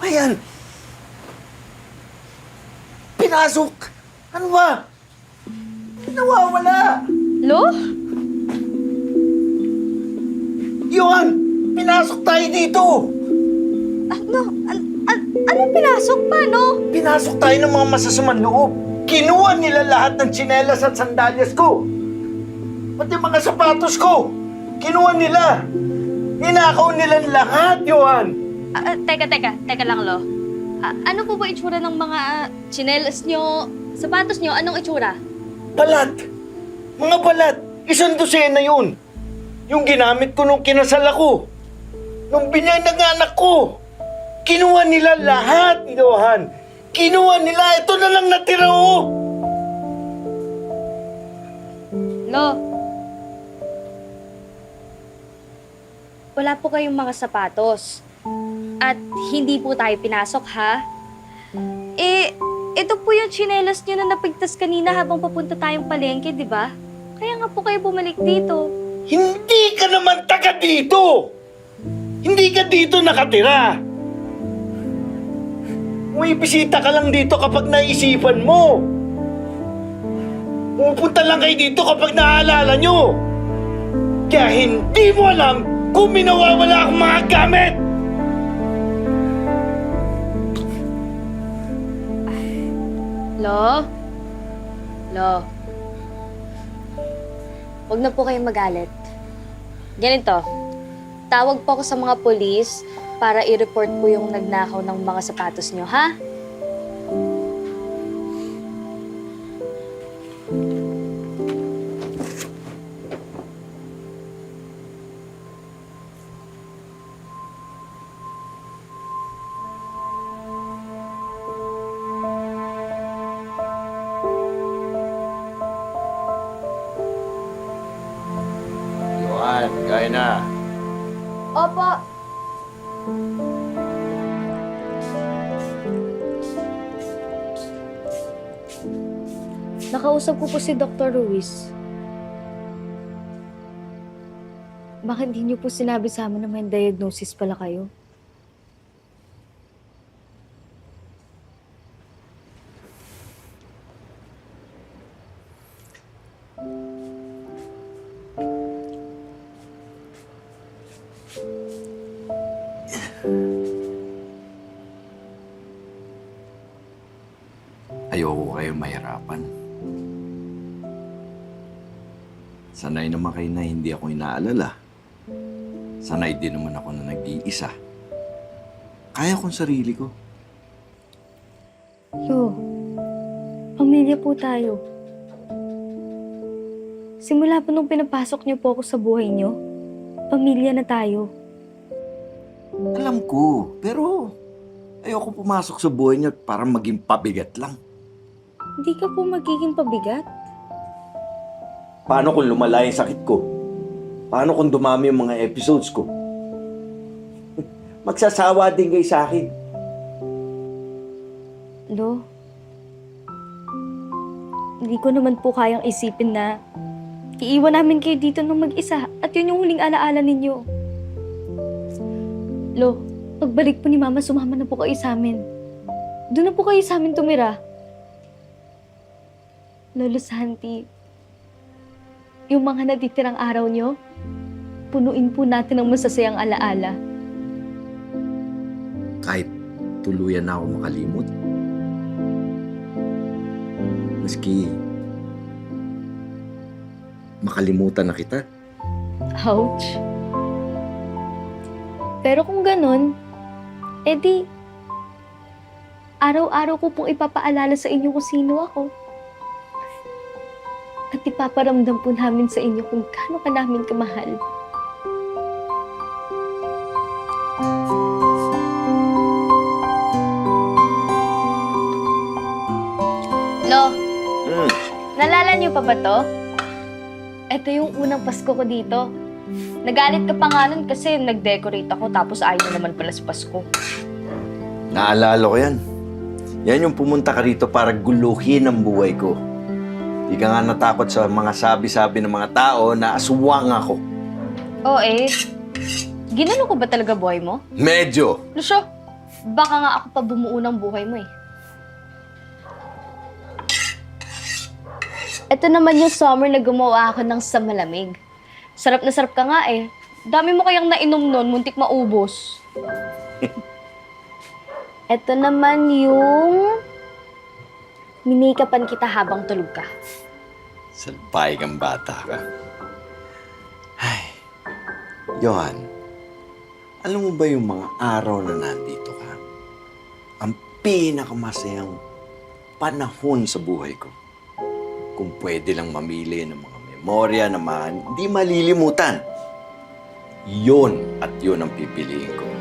ba yan? Pinasok! Ano ba? Nawawala! Lo? Yuan! Pinasok tayo dito! Anong pinasok? Paano? Pinasok tayo ng mga masasamang loob. Kinuha nila lahat ng tsinelas at sandalyas ko. Pati mga sapatos ko. Kinuha nila. Ninakaw nila lahat, Yuan. Teka lang, Lo. Ano po ba itsura ng mga tsinelas nyo, sapatos nyo? Anong itsura? Balat. Mga balat. Isang dosena yun. Yung ginamit ko nung kinasal ako. Nung binyanag anak ko. Kinuha nila lahat, Johan. Kinuha nila. Ito na lang natira, oh. Lo. Wala po kayong mga sapatos. At hindi po tayo pinasok, ha? Ito po yung tsinelas nyo na napigtas kanina habang papunta tayong palengke, di ba? Kaya nga po kayo bumalik dito. Hindi ka naman taga dito. Hindi ka dito nakatira. May bisita ka lang dito kapag naisipan mo. Pupunta lang kayo dito kapag naaalala nyo. Kaya hindi mo alam kung minawawala akong mga gamit. Lo? Huwag na po kayong magalit. Ganito, tawag po ako sa mga polis para i-report po yung nagnakaw ng mga sapatos nyo, ha? Johan, kaya na. Opo. Nakausap ko po si Dr. Ruiz. Bakit hindi niyo po sinabi sa amin na may diagnosis pala kayo? Ayoko kayong mahirapan. Sanay naman kayo na hindi ako inaalala. Sanay din naman ako na nag-iisa. Kaya kong sarili ko. Lo, pamilya po tayo. Simula po nung pinapasok niyo po ako sa buhay niyo, pamilya na tayo. Alam ko, pero ayoko pumasok sa buhay niyo para maging pabigat lang. Hindi ka po magiging pabigat. Paano kung lumala yung sakit ko? Paano kung dumami yung mga episodes ko? Magsasawa din kayo sa akin. Lo, hindi ko naman po kayang isipin na iiwan namin kayo dito ng mag-isa at yun yung huling alaala ninyo. Lo, pagbalik po ni Mama, sumama na po kayo sa amin. Doon na po kayo sa amin tumira. Lolo Santi, yung mga natitirang araw nyo, punuin po natin ng masasayang alaala. Kahit tuluyan na ako makalimot. Maski makalimutan na kita. Ouch. Pero kung ganun, edi, araw-araw ko pong ipapaalala sa inyo kung sino ako. At ipaparamdam po namin sa inyo kung gaano ka namin kamahal. Lo, nalala niyo pa ba to? Ito yung unang Pasko ko dito. Nagalit ka pa nga nun kasi nag-decorate ako tapos ayaw na naman pala sa Pasko. Naalala ko yan. Yan yung pumunta ka rito para guluhin ang buhay ko. Di ka nga natakot sa mga sabi-sabi ng mga tao na aswang ako. Oo eh. Ginano ko ba talaga buhay mo? Medyo. Lucio, Baka nga ako pa bumuo ng buhay mo eh. Ito naman yung summer na gumawa ako ng sa malamig. Sarap na sarap ka nga eh. Dami mo kayang nainom nun, muntik maubos. Ito naman yung minikapan kita habang tulog ka. Salpay kang bata ka. Ay, Johan, alam mo ba yung mga araw na nandito ka? Ang pinakamasayang panahon sa buhay ko. Kung pwede lang mamili ng mga memorya na hindi malilimutan. Yun at yun ang pipiliin ko.